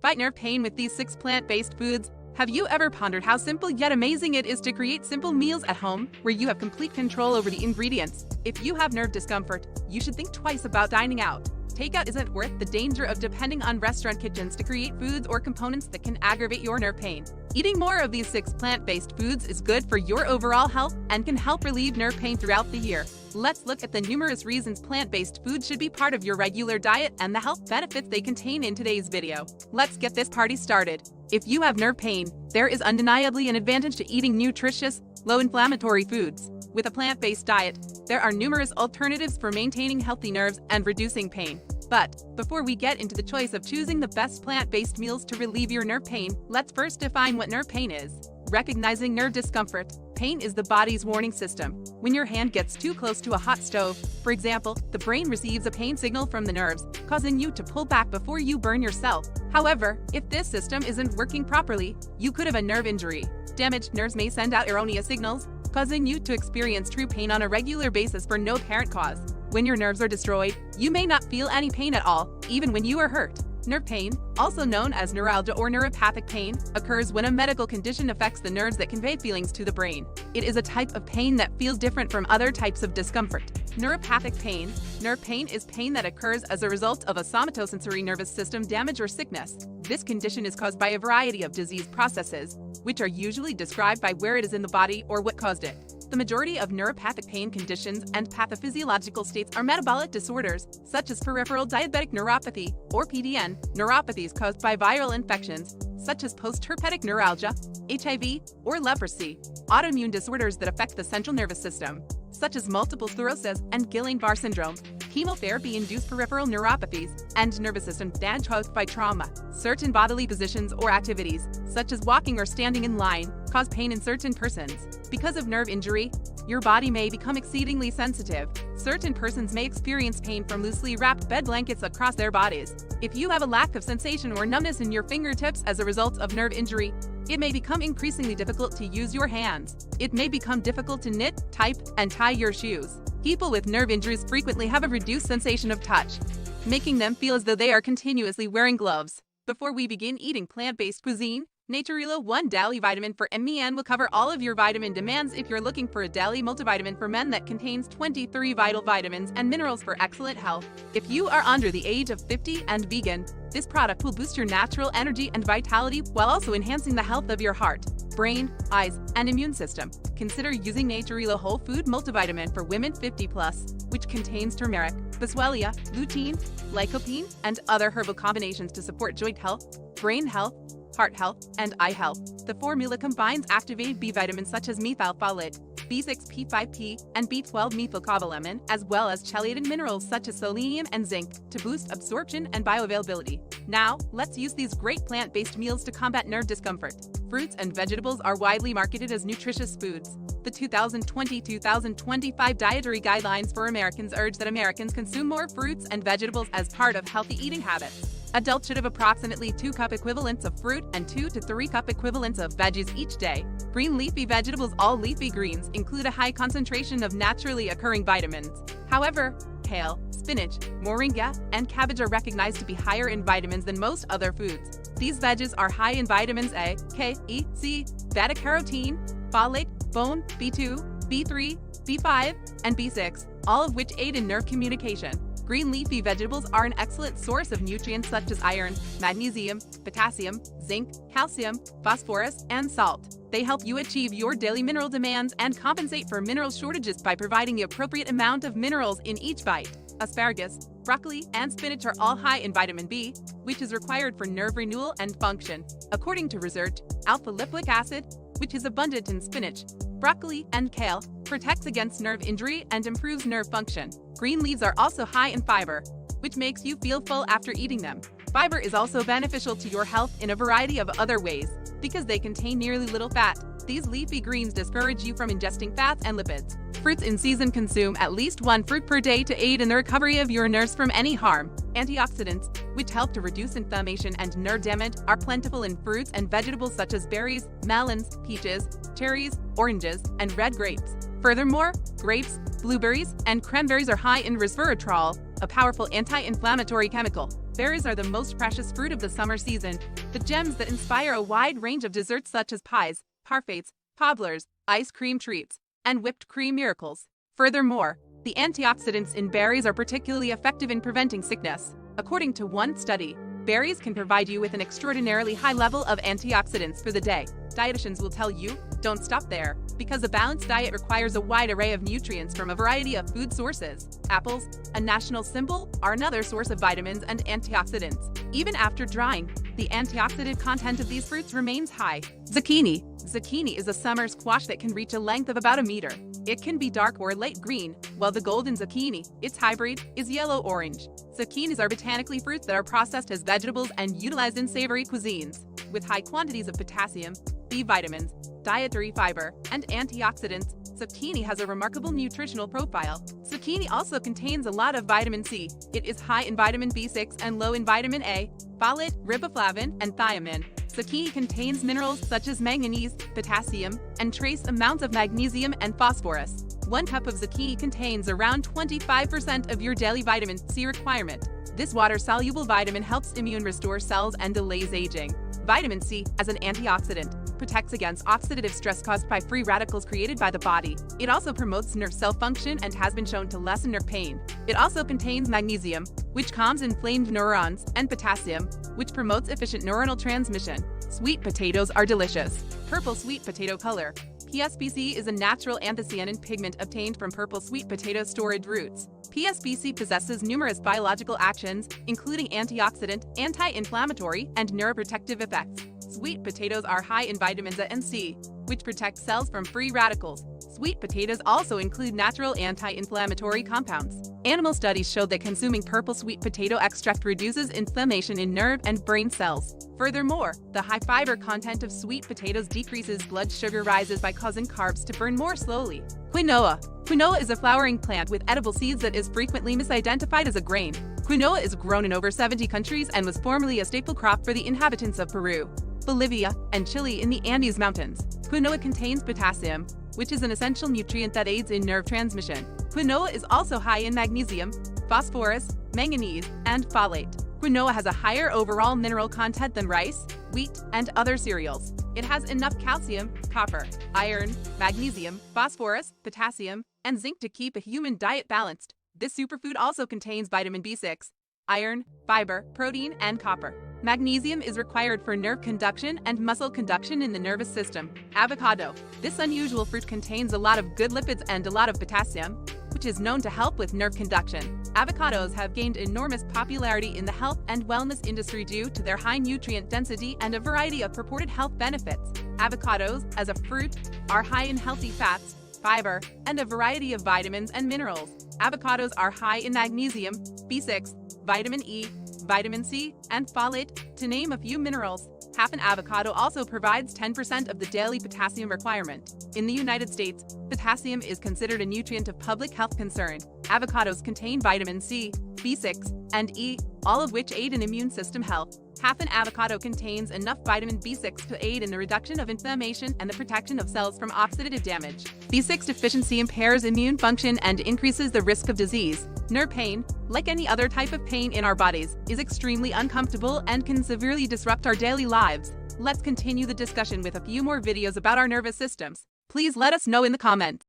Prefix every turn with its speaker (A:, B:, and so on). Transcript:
A: Fight nerve pain with these 6 plant-based foods. Have you ever pondered how simple yet amazing it is to create simple meals at home, where you have complete control over the ingredients? If you have nerve discomfort, you should think twice about dining out. Takeout isn't worth the danger of depending on restaurant kitchens to create foods or components that can aggravate your nerve pain. Eating more of these 6 plant-based foods is good for your overall health and can help relieve nerve pain throughout the year. Let's look at the numerous reasons plant-based foods should be part of your regular diet and the health benefits they contain in today's video. Let's get this party started. If you have nerve pain, there is undeniably an advantage to eating nutritious, low-inflammatory foods. With a plant-based diet, there are numerous alternatives for maintaining healthy nerves and reducing pain. But before we get into the choice of choosing the best plant-based meals to relieve your nerve pain, let's first define what nerve pain is. Recognizing nerve discomfort. Pain is the body's warning system. When your hand gets too close to a hot stove, for example, the brain receives a pain signal from the nerves, causing you to pull back before you burn yourself. However, if this system isn't working properly, you could have a nerve injury. Damaged nerves may send out erroneous signals, causing you to experience true pain on a regular basis for no apparent cause. When your nerves are destroyed, you may not feel any pain at all, even when you are hurt. Nerve pain, also known as neuralgia or neuropathic pain, occurs when a medical condition affects the nerves that convey feelings to the brain. It is a type of pain that feels different from other types of discomfort. Neuropathic pain. Nerve pain is pain that occurs as a result of a somatosensory nervous system damage or sickness. This condition is caused by a variety of disease processes, which are usually described by where it is in the body or what caused it. The majority of neuropathic pain conditions and pathophysiological states are metabolic disorders, such as peripheral diabetic neuropathy, or PDN, neuropathies caused by viral infections, such as post-herpetic neuralgia, HIV, or leprosy, autoimmune disorders that affect the central nervous system, such as multiple sclerosis and Guillain-Barré syndrome, chemotherapy-induced peripheral neuropathies, and nervous system damage caused by trauma. Certain bodily positions or activities, such as walking or standing in line, cause pain in certain persons. Because of nerve injury, your body may become exceedingly sensitive. Certain persons may experience pain from loosely wrapped bed blankets across their bodies. If you have a lack of sensation or numbness in your fingertips as a result of nerve injury, it may become increasingly difficult to use your hands. It may become difficult to knit, type, and tie your shoes. People with nerve injuries frequently have a reduced sensation of touch, making them feel as though they are continuously wearing gloves. Before we begin eating plant-based cuisine, Naturilo 1 Daily Vitamin for Men will cover all of your vitamin demands if you're looking for a daily multivitamin for men that contains 23 vital vitamins and minerals for excellent health. If you are under the age of 50 and vegan, this product will boost your natural energy and vitality while also enhancing the health of your heart, brain, eyes, and immune system. Consider using Naturilo Whole Food Multivitamin for Women 50+, which contains turmeric, boswellia, lutein, lycopene, and other herbal combinations to support joint health, brain health, heart health, and eye health. The formula combines activated B vitamins such as methylfolate, B6P5P, and B12 methylcobalamin, as well as chelated minerals such as selenium and zinc, to boost absorption and bioavailability. Now, let's use these great plant-based meals to combat nerve discomfort. Fruits and vegetables are widely marketed as nutritious foods. The 2020-2025 Dietary Guidelines for Americans urge that Americans consume more fruits and vegetables as part of healthy eating habits. Adults should have approximately 2 cup equivalents of fruit and 2 to 3 cup equivalents of veggies each day. Green leafy vegetables. All leafy greens include a high concentration of naturally occurring vitamins. However, kale, spinach, moringa, and cabbage are recognized to be higher in vitamins than most other foods. These veggies are high in vitamins A, K, E, C, beta-carotene, folate, bone, B2, B3, B5, and B6, all of which aid in nerve communication. Green leafy vegetables are an excellent source of nutrients such as iron, magnesium, potassium, zinc, calcium, phosphorus, and salt. They help you achieve your daily mineral demands and compensate for mineral shortages by providing the appropriate amount of minerals in each bite. Asparagus, broccoli, and spinach are all high in vitamin B, which is required for nerve renewal and function. According to research, alpha-lipoic acid, which is abundant in spinach, broccoli, and kale, protects against nerve injury and improves nerve function. Green leaves are also high in fiber, which makes you feel full after eating them. Fiber is also beneficial to your health in a variety of other ways. Because they contain nearly little fat, these leafy greens discourage you from ingesting fats and lipids. Fruits in season. Consume at least 1 fruit per day to aid in the recovery of your nerves from any harm. Antioxidants, which help to reduce inflammation and nerve damage, are plentiful in fruits and vegetables such as berries, melons, peaches, cherries, oranges, and red grapes. Furthermore, grapes, blueberries, and cranberries are high in resveratrol, a powerful anti-inflammatory chemical. Berries are the most precious fruit of the summer season, the gems that inspire a wide range of desserts such as pies, parfaits, cobblers, ice cream treats, and whipped cream miracles. Furthermore, the antioxidants in berries are particularly effective in preventing sickness. According to one study, berries can provide you with an extraordinarily high level of antioxidants for the day. Dietitians will tell you, don't stop there, because a balanced diet requires a wide array of nutrients from a variety of food sources. Apples, a national symbol, are another source of vitamins and antioxidants. Even after drying, the antioxidant content of these fruits remains high. Zucchini. Zucchini is a summer squash that can reach a length of about a meter. It can be dark or light green, while the golden zucchini, its hybrid, is yellow-orange. Zucchinis are botanically fruits that are processed as vegetables and utilized in savory cuisines. With high quantities of potassium, B vitamins, dietary fiber, and antioxidants, zucchini has a remarkable nutritional profile. Zucchini also contains a lot of vitamin C. It is high in vitamin B6 and low in vitamin A, folate, riboflavin, and thiamine. Zucchini contains minerals such as manganese, potassium, and trace amounts of magnesium and phosphorus. 1 cup of zucchini contains around 25% of your daily vitamin C requirement. This water-soluble vitamin helps immune restore cells and delays aging. Vitamin C, as an antioxidant, protects against oxidative stress caused by free radicals created by the body. It also promotes nerve cell function and has been shown to lessen nerve pain. It also contains magnesium, which calms inflamed neurons, and potassium, which promotes efficient neuronal transmission. Sweet potatoes are delicious. Purple sweet potato color. PSPC is a natural anthocyanin pigment obtained from purple sweet potato storage roots. PSPC possesses numerous biological actions, including antioxidant, anti-inflammatory, and neuroprotective effects. Sweet potatoes are high in vitamins A and C, which protect cells from free radicals. Sweet potatoes also include natural anti-inflammatory compounds. Animal studies showed that consuming purple sweet potato extract reduces inflammation in nerve and brain cells. Furthermore, the high fiber content of sweet potatoes decreases blood sugar rises by causing carbs to burn more slowly. Quinoa. Quinoa is a flowering plant with edible seeds that is frequently misidentified as a grain. Quinoa is grown in over 70 countries and was formerly a staple crop for the inhabitants of Peru, Bolivia, and Chile in the Andes Mountains. Quinoa contains potassium, which is an essential nutrient that aids in nerve transmission. Quinoa is also high in magnesium, phosphorus, manganese, and folate. Quinoa has a higher overall mineral content than rice, wheat, and other cereals. It has enough calcium, copper, iron, magnesium, phosphorus, potassium, and zinc to keep a human diet balanced. This superfood also contains vitamin B6, iron, fiber, protein, and copper. Magnesium is required for nerve conduction and muscle conduction in the nervous system. Avocado. This unusual fruit contains a lot of good lipids and a lot of potassium, which is known to help with nerve conduction. Avocados have gained enormous popularity in the health and wellness industry due to their high nutrient density and a variety of purported health benefits. Avocados, as a fruit, are high in healthy fats, fiber, and a variety of vitamins and minerals. Avocados are high in magnesium, B6, vitamin E, vitamin C, and folate, to name a few minerals. Half an avocado also provides 10% of the daily potassium requirement. In the United States, potassium is considered a nutrient of public health concern. Avocados contain vitamin C, B6, and E, all of which aid in immune system health. Half an avocado contains enough vitamin B6 to aid in the reduction of inflammation and the protection of cells from oxidative damage. B6 deficiency impairs immune function and increases the risk of disease. Nerve pain, like any other type of pain in our bodies, is extremely uncomfortable and can severely disrupt our daily lives. Let's continue the discussion with a few more videos about our nervous systems. Please let us know in the comments.